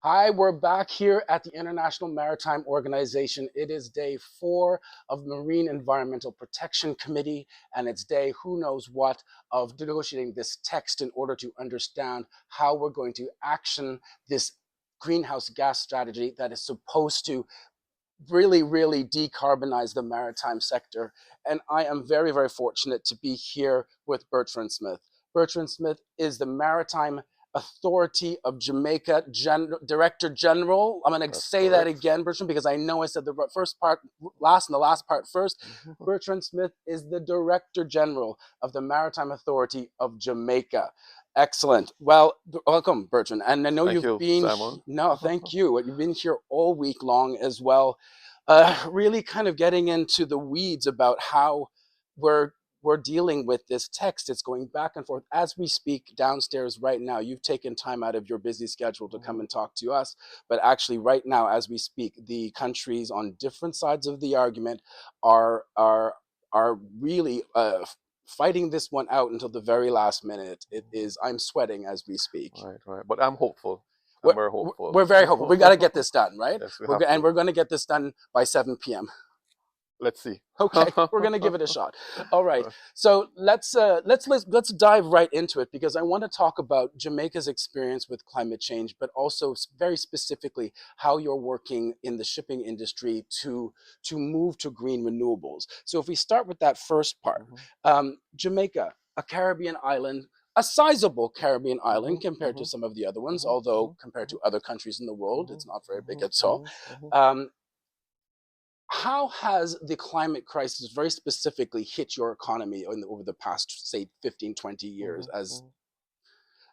Hi, we're back here at the International Maritime Organization. It is day 4 of Marine Environmental Protection Committee, and it's day who knows what of negotiating this text in order to understand how we're going to action this greenhouse gas strategy that is supposed to really decarbonize the maritime sector. And I am very fortunate to be here with Bertrand Smith. Bertrand Smith is the Maritime Authority of Jamaica Director General. I'm going to That's say that correct. again, Bertrand, because I know I said the first part last and the last part first. Mhm. Bertrand Smith is the Director General of the Maritime Authority of Jamaica. Excellent. Well, welcome, Bertrand. And I know Thank you've you, been, Simon. no, thank you. You've been here all week long as well, really kind of getting into the weeds about how we're we're dealing with this text. It's going back and forth as we speak downstairs right now. You've taken time out of your busy schedule to come Mhm. and talk to us, but actually, right now, as we speak, the countries on different sides of the argument are really fighting this one out until the very last minute. It is. I'm sweating as we speak. Right, right. But I'm hopeful. We're, I'm very hopeful. we're very hopeful. We got to get this done, right? Yes, we have And to. we're going to get this done by 7 p.m. Let's see. Okay, we're gonna give it a shot. All right, so let's dive right into it because I want to talk about Jamaica's experience with climate change, but also very specifically how you're working in the shipping industry to move to green renewables. So if we start with that first part, Mhm, Jamaica, a Caribbean island. A sizable Caribbean island mhm, compared to mhm, some of the other ones, mhm, although mhm, compared mhm, to other countries in the world, mhm, it's not very big mhm, at all. mhm, mhm. Um, how has the climate crisis very specifically hit your economy over the past, say, 15, 20 years Mhm, mhm,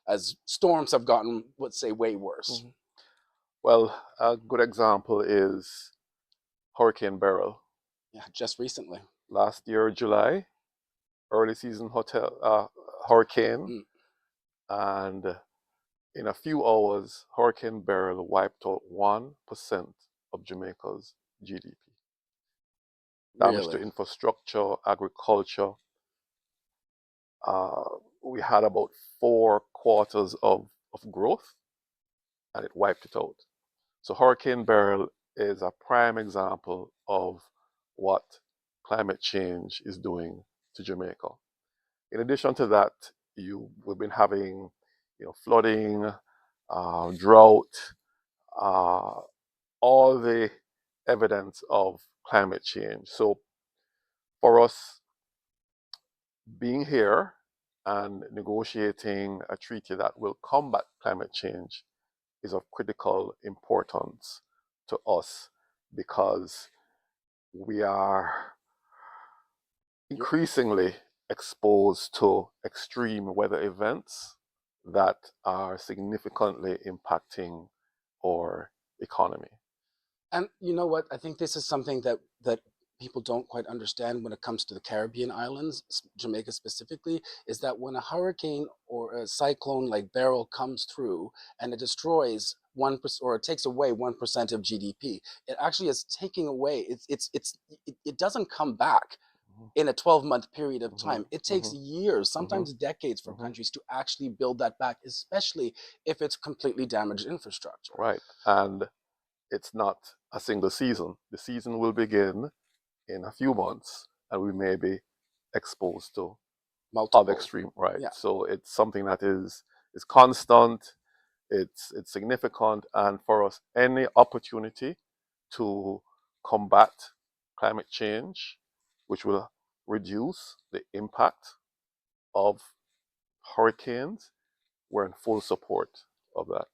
as storms have gotten, let's say, way worse? mhm. Well, a good example is Hurricane Beryl. Yeah, just recently. Last year, July, early season hurricane, Mm, and in a few hours, Hurricane Beryl wiped out 1% of Jamaica's GDP. Damage to really? infrastructure, agriculture. Uh, we had about 4 quarters of growth, and it wiped it out. So Hurricane Beryl is a prime example of what climate change is doing to Jamaica. In addition to that, we've been having, flooding, drought, uh, all the evidence of climate change. So for us, being here and negotiating a treaty that will combat climate change is of critical importance to us because we are You're, increasingly exposed to extreme weather events that are significantly impacting our economy. and you know what? I think this is something that people don't quite understand when it comes to the Caribbean islands, Jamaica specifically, is that when a hurricane or a cyclone like Beryl comes through and it destroys 1% or it takes away 1% of GDP, it actually is taking away. It doesn't come back Mhm, in a 12-month period of mhm, time. It takes mhm, years, mhm, sometimes decades, for mhm. countries to actually build that back, especially if it's completely damaged infrastructure. Right. And it's not a single season. The season will begin in a few months and we may be exposed to other Multiple. extreme, right? Yeah. So it's something that is constant, it's significant, and for us, any opportunity to combat climate change, which will reduce the impact of hurricanes, we're in full support of that.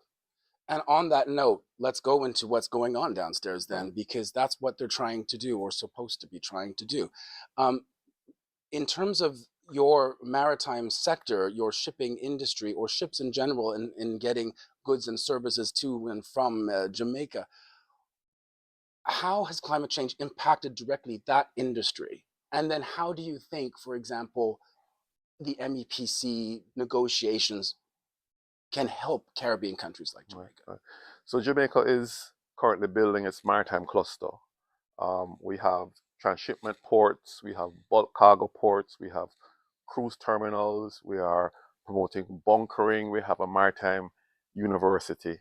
And on that note, let's go into what's going on downstairs Right. then, because that's what they're trying to do or supposed to be trying to do. Um, in terms of your maritime sector, your shipping industry, or ships in general, in getting goods and services to and from Jamaica, how has climate change impacted directly that industry? And then how do you think, for example, the MEPC negotiations can help Caribbean countries like Right, Jamaica? right. So Jamaica is currently building its maritime cluster. We have transshipment ports, we have bulk cargo ports, we have cruise terminals, we are promoting bunkering, we have a maritime university.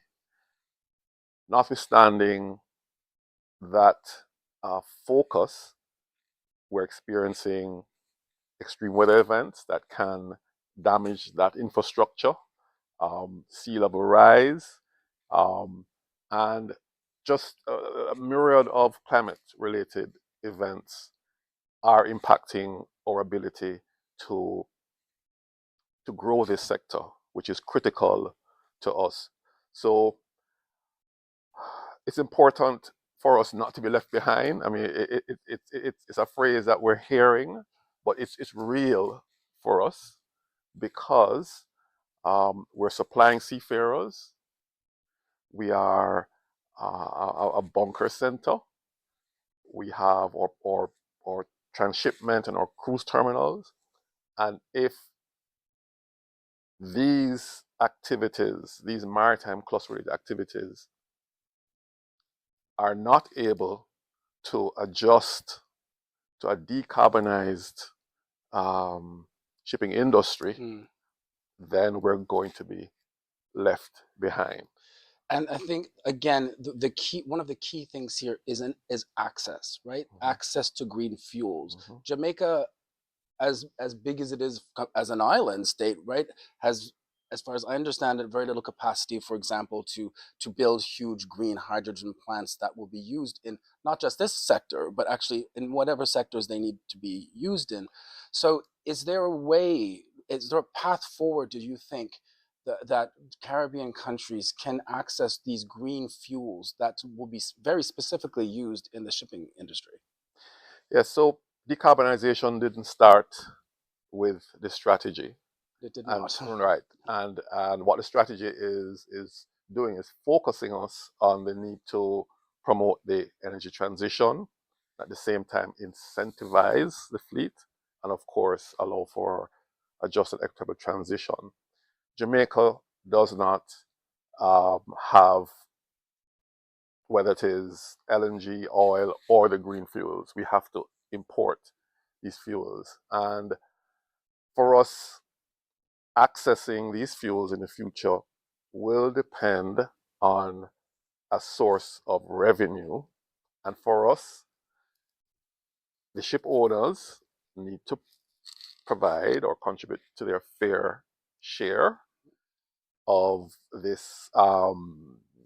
notwithstanding that focus, we're experiencing extreme weather events that can damage that infrastructure, sea level rise, um, and just a myriad of climate related events are impacting our ability to grow this sector, which is critical to us. So it's important for us not to be left behind. I mean, it's a phrase that we're hearing, but it's real for us because we're supplying seafarers. We are a bunker center. We have our transshipment and our cruise terminals. And if these activities, these maritime cluster related activities, are not able to adjust to a decarbonized shipping industry, then we're going to be left behind. And I think again, the key, one of the key things here is access, right? Access to green fuels. Jamaica, as big as it is as an island state, right, has, as far as I understand it, very little capacity, for example, to build huge green hydrogen plants that will be used in not just this sector, but actually in whatever sectors they need to be used in. So is there a way, is there a path forward, do you think, that Caribbean countries can access these green fuels that will be very specifically used in the shipping industry? Yeah, so decarbonization didn't start with the strategy. It did And not. right. And what the strategy is doing is focusing us on the need to promote the energy transition, at the same time incentivize the fleet, and of course allow for a just and equitable transition. Jamaica does not have, whether it is LNG, oil, or the green fuels. We have to import these fuels. And for us, accessing these fuels in the future will depend on a source of revenue. And for us, the ship owners need to provide or contribute to their fair share of this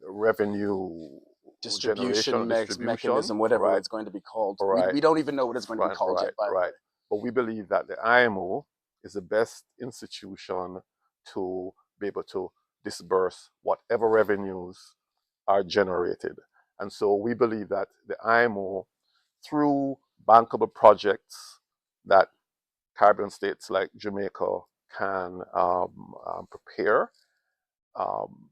revenue generation or distribution. Mechanism, whatever Right, it's going to be called. right, We don't even know what it's going to be right, called right, yet, by the right. way. But we believe that the IMO is the best institution to be able to disburse whatever revenues are generated. And so we believe that the IMO, through bankable projects that Caribbean states like Jamaica can prepare, um,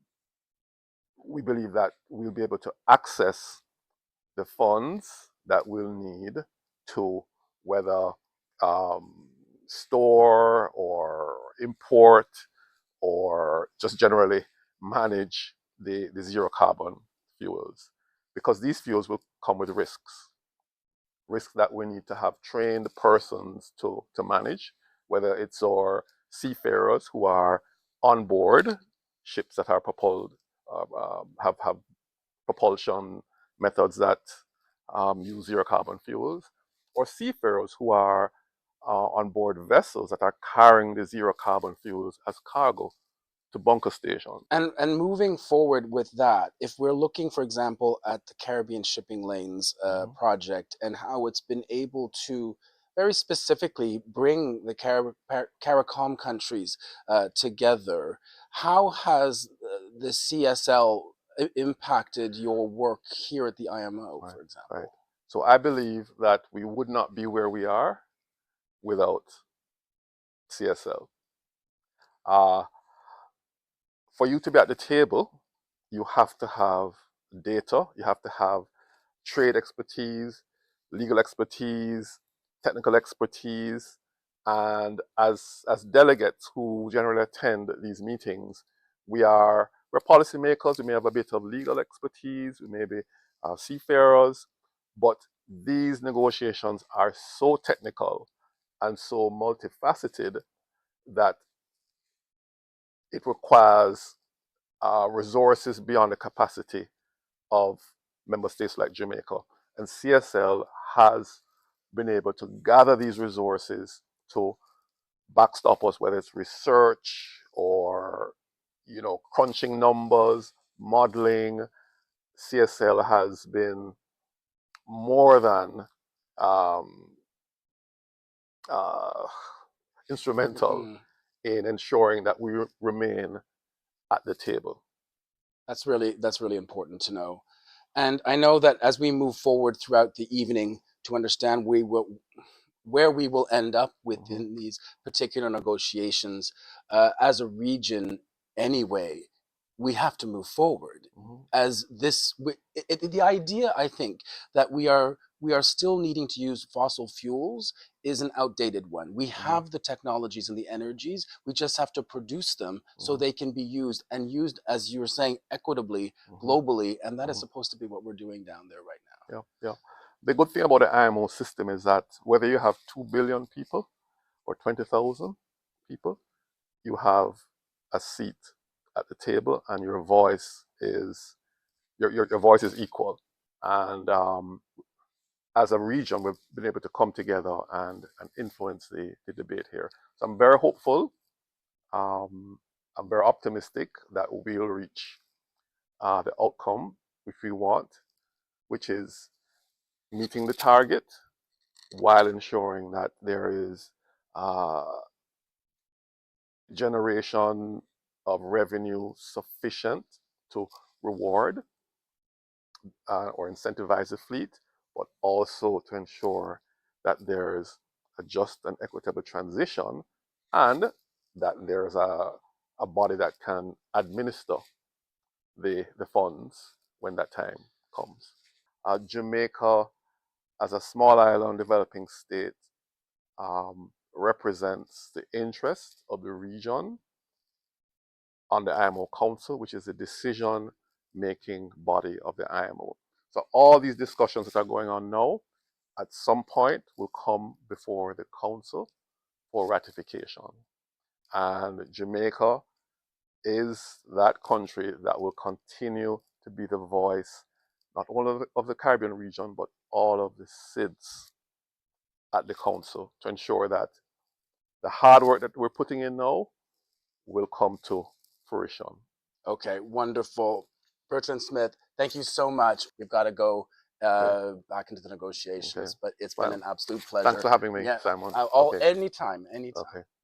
we believe that we'll be able to access the funds that we'll need to whether um, store or import or just generally manage the zero carbon fuels, because these fuels will come with risks that we need to have trained persons to manage, whether it's our seafarers who are on board ships that are propelled, have propulsion methods that use zero carbon fuels, or seafarers who are on board vessels that are carrying the zero carbon fuels as cargo to bunker stations. And moving forward with that, if we're looking, for example, at the Caribbean Shipping Lanes project and how it's been able to very specifically bring the CARICOM countries together, how has the CSL impacted your work here at the IMO, Right, for example? right. So I believe that we would not be where we are without CSL. Uh, for you to be at the table, you have to have data, you have to have trade expertise, legal expertise, technical expertise, and as delegates who generally attend these meetings, we're policymakers. We may have a bit of legal expertise. We may be seafarers, but these negotiations are so technical and so multifaceted that it requires resources beyond the capacity of member states like Jamaica. And CSL has been able to gather these resources to backstop us, whether it's research or crunching numbers, modeling. CSL has been more than um, uh, instrumental Mm-hmm. in ensuring that we remain at the table. That's really important to know. And I know that as we move forward throughout the evening to understand where we will end up Mm-hmm. within these particular negotiations as a region anyway, we have to move forward. Mm-hmm. As the idea, I think, that we are still needing to use fossil fuels is an outdated one. We Mm-hmm. have the technologies and the energies. We just have to produce them so Mm-hmm. they can be used, and used, as you were saying, equitably, Mm-hmm. globally. And that is Mm-hmm. supposed to be what we're doing down there right now. Yeah, yeah. The good thing about the IMO system is that whether you have 2 billion people or 20,000 people, you have a seat at the table, and your voice is equal. And as a region, we've been able to come together and influence the debate here. So I'm very hopeful. Um, I'm very optimistic that we'll reach the outcome which we want, which is meeting the target while ensuring that there is uh, generation of revenue sufficient to reward or incentivize the fleet, but also to ensure that there's a just and equitable transition, and that there's a body that can administer the funds when that time comes. Jamaica, as a small island developing state, represents the interest of the region on the IMO Council, which is the decision making body of the IMO. So all these discussions that are going on now at some point will come before the council for ratification. And Jamaica is that country that will continue to be the voice, not only of the Caribbean region, but all of the SIDS at the council, to ensure that the hard work that we're putting in now will come to fruition. Okay, wonderful. Bertrand Smith, thank you so much. We've got to go Okay. back into the Okay. negotiations, but it's been Well, an absolute thanks pleasure. for having me, Yeah, Simon. all Okay. anytime, anytime. Okay.